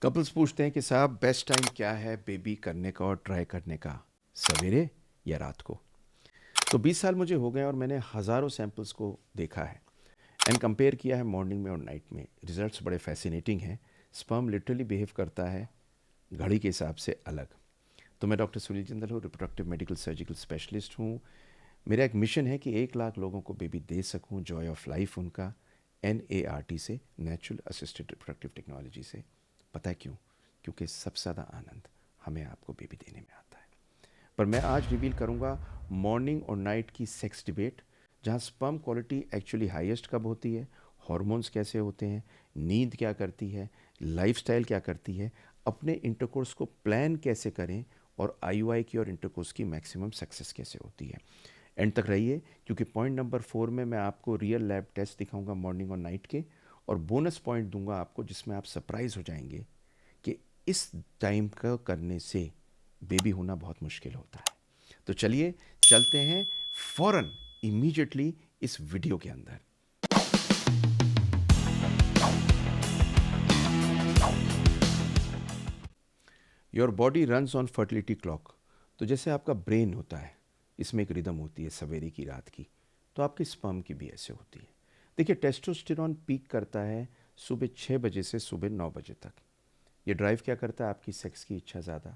Couples पूछते हैं कि साहब बेस्ट टाइम क्या है बेबी करने का और ट्राई करने का, सवेरे या रात को। तो 20 साल मुझे हो गए और मैंने हज़ारों सैंपल्स को देखा है एंड कंपेयर किया है मॉर्निंग में और नाइट में। रिजल्ट्स बड़े फैसिनेटिंग हैं। स्पर्म लिटरली बिहेव करता है घड़ी के हिसाब से अलग। तो मैं डॉक्टर सुनील जिंदल हूँ, रिप्रोडक्टिव मेडिकल सर्जिकल स्पेशलिस्ट हूँ। मेरा एक मिशन है कि 1 लाख लोगों को बेबी दे सकूँ, जॉय ऑफ लाइफ उनका, NART से, नेचुरल असिस्टेड रिप्रोडक्टिव टेक्नोलॉजी से। पता है क्यों? क्योंकि सबसे ज़्यादा आनंद हमें आपको बेबी देने में आता है। पर मैं आज रिवील करूंगा मॉर्निंग और नाइट की सेक्स डिबेट, जहां स्पर्म क्वालिटी एक्चुअली हाईएस्ट कब होती है, हॉर्मोन्स कैसे होते हैं, नींद क्या करती है, लाइफस्टाइल क्या करती है, अपने इंटरकोर्स को प्लान कैसे करें, और IUI की और इंटरकोर्स की मैक्सिमम सक्सेस कैसे होती है। एंड तक रहिए, क्योंकि पॉइंट नंबर 4 में मैं आपको रियल लैब टेस्ट दिखाऊंगा मॉर्निंग और नाइट के, और बोनस पॉइंट दूंगा आपको जिसमें आप सरप्राइज हो जाएंगे कि इस टाइम का करने से बेबी होना बहुत मुश्किल होता है। तो चलिए चलते हैं फौरन, इमीडिएटली इस वीडियो के अंदर। Your body runs on fertility clock. तो जैसे आपका ब्रेन होता है, इसमें एक रिदम होती है सवेरे की, रात की, तो आपकी स्पर्म की भी ऐसे होती है। देखिए, टेस्टोस्टेरॉन पीक करता है सुबह 6 बजे से सुबह 9 बजे तक। ये ड्राइव क्या करता है? आपकी सेक्स की इच्छा ज़्यादा,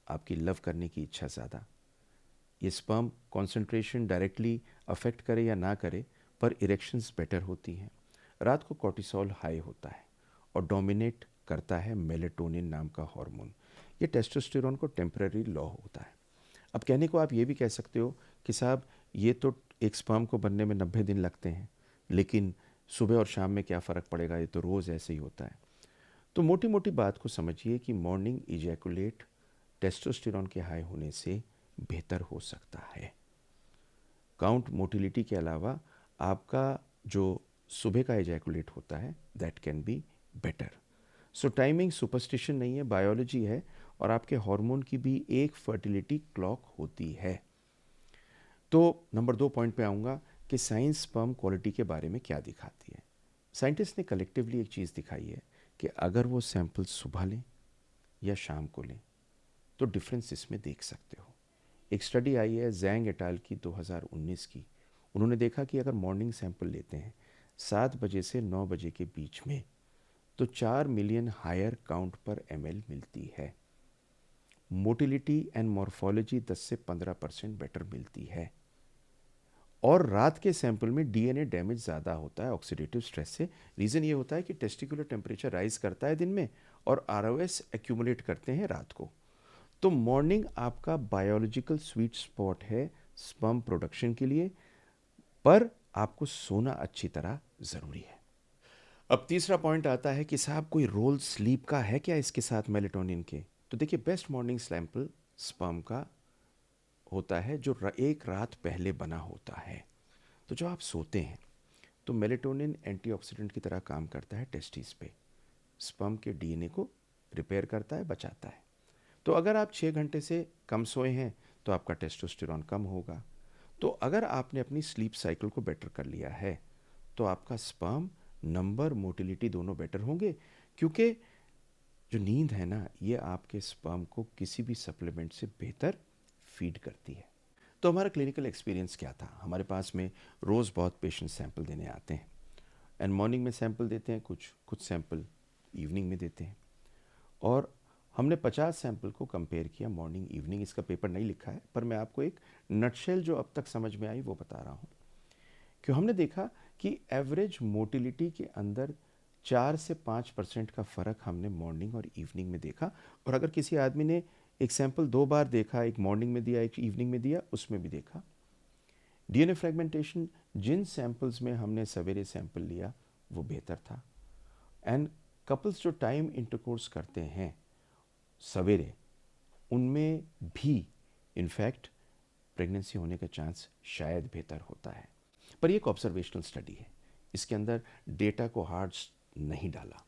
आपकी लव करने की इच्छा ज़्यादा। ये स्पर्म कॉन्सेंट्रेशन डायरेक्टली अफेक्ट करे या ना करे, पर इरेक्शंस बेटर होती हैं। रात को कॉर्टिसोल हाई होता है और डोमिनेट करता है मेलेटोनिन नाम का हार्मोन। ये टेस्टोस्टेरोन को टेम्पररी लॉ होता है। अब कहने को आप ये भी कह सकते हो कि साहब, ये तो एक स्पर्म को बनने में 90 दिन लगते हैं, लेकिन सुबह और शाम में क्या फ़र्क पड़ेगा, ये तो रोज़ ऐसे ही होता है। तो मोटी मोटी बात को समझिए कि मॉर्निंग इजैकुलेट टेस्टोस्टेरोन के हाई होने से बेहतर हो सकता है। काउंट मोटिलिटी के अलावा आपका जो सुबह का इजैकुलेट होता है, that can be better. So timing superstition नहीं है, बायोलॉजी है, और आपके हार्मोन की भी एक फर्टिलिटी क्लॉक होती है। तो नंबर 2 पॉइंट पे आऊँगा कि साइंस स्पर्म क्वालिटी के बारे में क्या दिखाती है। साइंटिस्ट ने कलेक्टिवली एक चीज़ दिखाई है कि अगर वो सैंपल सुबह लें या शाम को लें, तो डिफरेंस इसमें देख सकते हो। एक स्टडी आई है जैंग एटाल की 2019 की। उन्होंने देखा कि अगर मॉर्निंग सैंपल लेते हैं 7 बजे से 9 बजे के बीच में, तो 4 मिलियन हायर काउंट पर ml मिलती है। मोटिलिटी एंड मॉर्फोलॉजी 10 से 15% बेटर मिलती है। और रात के सैंपल में DNA डैमेज ज़्यादा होता है ऑक्सीडेटिव स्ट्रेस से। रीज़न ये होता है कि टेस्टिकुलर टेम्परेचर राइज करता है दिन में और ROS एक्यूमुलेट करते हैं रात को। तो मॉर्निंग आपका बायोलॉजिकल स्वीट स्पॉट है स्पर्म प्रोडक्शन के लिए, पर आपको सोना अच्छी तरह ज़रूरी है। अब तीसरा पॉइंट आता है कि साहब, कोई रोल स्लीप का है क्या इसके साथ मेलेटोनिन के? तो देखिए, बेस्ट मॉर्निंग सैंपल स्पर्म का होता है जो एक रात पहले बना होता है। तो जब आप सोते हैं तो मेलेटोनिन एंटीऑक्सीडेंट की तरह काम करता है टेस्टिस पे, स्पर्म के DNA को रिपेयर करता है, बचाता है। तो अगर आप 6 घंटे से कम सोए हैं तो आपका टेस्टोस्टेरॉन कम होगा। तो अगर आपने अपनी स्लीप साइकिल को बेटर कर लिया है तो आपका स्पर्म नंबर, मोटिलिटी दोनों बेटर होंगे, क्योंकि जो नींद है ना, ये आपके स्पर्म को किसी भी सप्लीमेंट से बेहतर फीड करती है। तो हमारा क्लिनिकल एक्सपीरियंस क्या था? हमारे पास में रोज़ बहुत पेशेंट सैंपल देने आते हैं, एंड मॉर्निंग में सैंपल देते हैं, कुछ कुछ सैंपल इवनिंग में देते हैं। और हमने 50 सैंपल को कंपेयर किया मॉर्निंग इवनिंग। इसका पेपर नहीं लिखा है, पर मैं आपको एक नटशेल जो अब तक समझ में आई वो बता रहा हूँ। क्यों हमने देखा कि एवरेज मोटिलिटी के अंदर 4 से 5% का फ़र्क हमने मॉर्निंग और इवनिंग में देखा। और अगर किसी आदमी ने एक सैंपल 2 बार देखा, एक मॉर्निंग में दिया एक इवनिंग में दिया, उसमें भी देखा DNA फ्रेगमेंटेशन जिन सैंपल्स में हमने सवेरे सैंपल लिया वो बेहतर था। एंड कपल्स जो टाइम इंटरकोर्स करते हैं सवेरे, उनमें भी इनफैक्ट प्रेगनेंसी होने का चांस शायद बेहतर होता है। पर ये एक ऑब्जर्वेशनल स्टडी है, इसके अंदर डेटा को हार्ड नहीं डाला।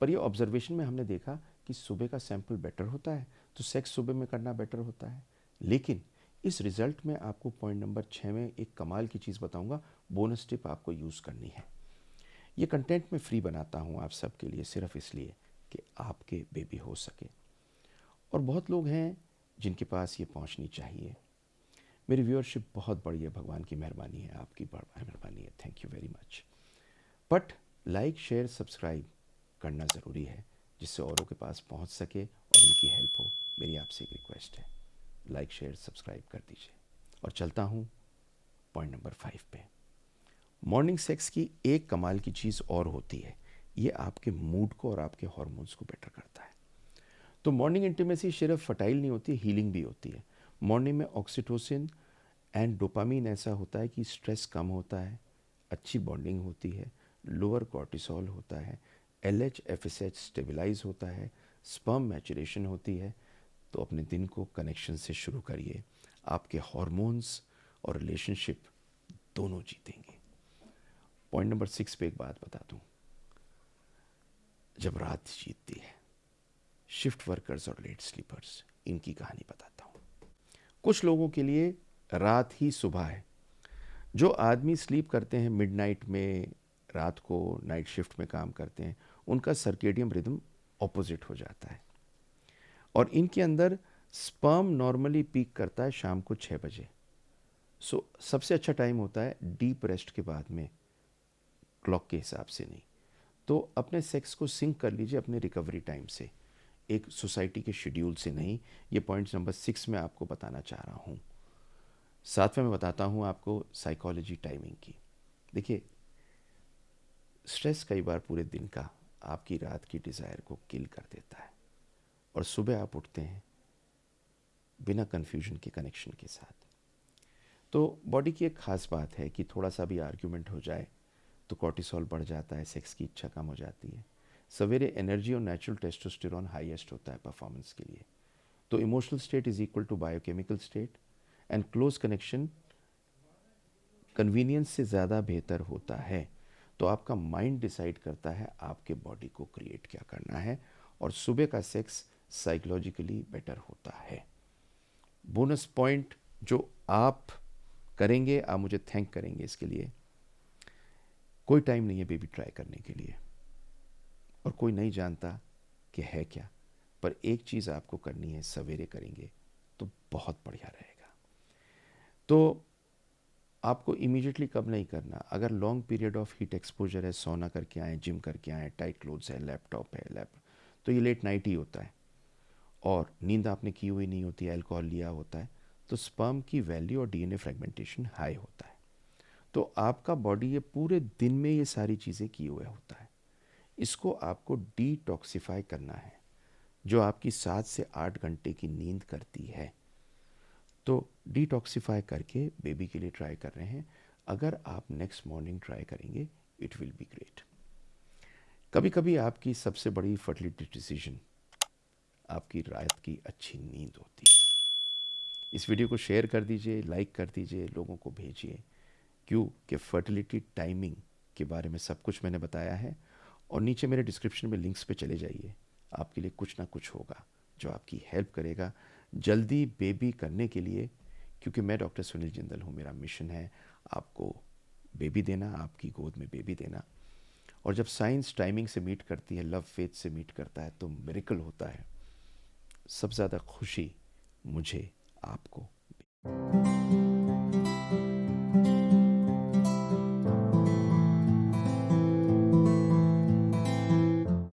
पर ये ऑब्जर्वेशन में हमने देखा कि सुबह का सैंपल बेटर होता है, तो सेक्स सुबह में करना बेटर होता है। लेकिन इस रिजल्ट में आपको पॉइंट नंबर 6 में एक कमाल की चीज़ बताऊंगा, बोनस टिप आपको यूज़ करनी है। ये कंटेंट मैं फ्री बनाता हूँ आप सबके लिए, सिर्फ इसलिए कि आपके बेबी हो सके। और बहुत लोग हैं जिनके पास ये पहुंचनी चाहिए। मेरी व्यूअरशिप बहुत बड़ी है, भगवान की मेहरबानी है, आपकी मेहरबानी है, thank you very much. But like share subscribe करना ज़रूरी है जिससे औरों के पास पहुंच सके और उनकी हेल्प हो। मेरी आपसे एक रिक्वेस्ट है, लाइक शेयर सब्सक्राइब कर दीजिए। और चलता हूँ पॉइंट नंबर 5 पे। मॉर्निंग सेक्स की एक कमाल की चीज़ और होती है, ये आपके मूड को और आपके हार्मोन्स को बेटर करता है। तो मॉर्निंग इंटीमेसी सिर्फ फर्टाइल नहीं होती, हीलिंग भी होती है। मॉर्निंग में ऑक्सीटोसिन एंड डोपामीन ऐसा होता है कि स्ट्रेस कम होता है, अच्छी बॉन्डिंग होती है, लोअर कॉर्टिसोल होता है, LH FSH स्टेबलाइज होता है, स्पर्म मैचुरेशन होती है। तो अपने दिन को कनेक्शन से शुरू करिए, आपके हार्मोन्स और रिलेशनशिप दोनों जीतेंगे। पॉइंट नंबर 6 पे एक बात बता दूं, जब रात जीतती है, शिफ्ट वर्कर्स और लेट स्लीपर्स, इनकी कहानी बताता हूँ। कुछ लोगों के लिए रात ही सुबह है। जो आदमी स्लीप करते हैं मिडनाइट में, रात को नाइट शिफ्ट में काम करते हैं, उनका सर्केडियम रिदम ऑपोजिट हो जाता है। और इनके अंदर स्पर्म नॉर्मली पीक करता है शाम को 6 बजे। सो सबसे अच्छा टाइम होता है डीप रेस्ट के बाद में, क्लॉक के हिसाब से नहीं। तो अपने सेक्स को सिंक कर लीजिए अपने रिकवरी टाइम से, एक सोसाइटी के शेड्यूल से नहीं। ये पॉइंट नंबर 6 में आपको बताना चाह रहा हूँ। साथ में मैं बताता हूँ आपको साइकोलॉजी टाइमिंग की। देखिए, स्ट्रेस कई बार पूरे दिन का आपकी रात की डिज़ायर को किल कर देता है और सुबह आप उठते हैं बिना कन्फ्यूजन के कनेक्शन के साथ। तो बॉडी की एक ख़ास बात है कि थोड़ा सा भी आर्ग्यूमेंट हो जाए तो कॉर्टिसोल बढ़ जाता है, सेक्स की इच्छा कम हो जाती है। सवेरे एनर्जी और नेचुरल टेस्टोस्टेरोन हाईएस्ट होता है परफॉर्मेंस के लिए। तो emotional state is equal to biochemical state and close connection convenience से ज़्यादा बेहतर होता है। तो आपका माइंड डिसाइड करता है आपके बॉडी को क्रिएट क्या करना है, और सुबह का सेक्स साइकोलॉजिकली बेटर होता है। बोनस पॉइंट जो आप करेंगे, आप मुझे थैंक करेंगे इसके लिए। कोई टाइम नहीं है बेबी ट्राई करने के लिए और कोई नहीं जानता कि है क्या, पर एक चीज़ आपको करनी है, सवेरे करेंगे तो बहुत बढ़िया रहेगा। तो आपको इमीडिएटली कब नहीं करना, अगर long period of heat exposure है, सोना करके आए, जिम करके आए, टाइट क्लोथ्स है, लैपटॉप है, तो ये लेट नाइट ही होता है और नींद आपने की हुई नहीं होती, अल्कोहल लिया होता है, तो स्पर्म की वैल्यू और DNA फ्रेगमेंटेशन हाई होता है। तो आपका बॉडी ये पूरे दिन में ये सारी चीज़ें किए हुए होता है। इसको आपको डिटॉक्सिफाई करना है, जो आपकी 7 से 8 घंटे की नींद करती है। तो डिटॉक्सिफाई करके बेबी के लिए ट्राई कर रहे हैं। अगर आप नेक्स्ट मॉर्निंग ट्राई करेंगे, इट विल बी ग्रेट। कभी कभी आपकी सबसे बड़ी फर्टिलिटी डिसीजन आपकी रात की अच्छी नींद होती है। इस वीडियो को शेयर कर दीजिए, लाइक कर दीजिए, लोगों को भेजिए। क्यों कि फर्टिलिटी टाइमिंग के बारे में सब कुछ मैंने बताया है, और नीचे मेरे डिस्क्रिप्शन में लिंक्स पे चले जाइए। आपके लिए कुछ ना कुछ होगा जो आपकी हेल्प करेगा जल्दी बेबी करने के लिए। क्योंकि मैं डॉक्टर सुनील जिंदल हूँ, मेरा मिशन है आपको बेबी देना, आपकी गोद में बेबी देना। और जब साइंस टाइमिंग से मीट करती है, लव फेथ से मीट करता है, तो मिरेकल होता है। सबसे ज़्यादा खुशी मुझे आपको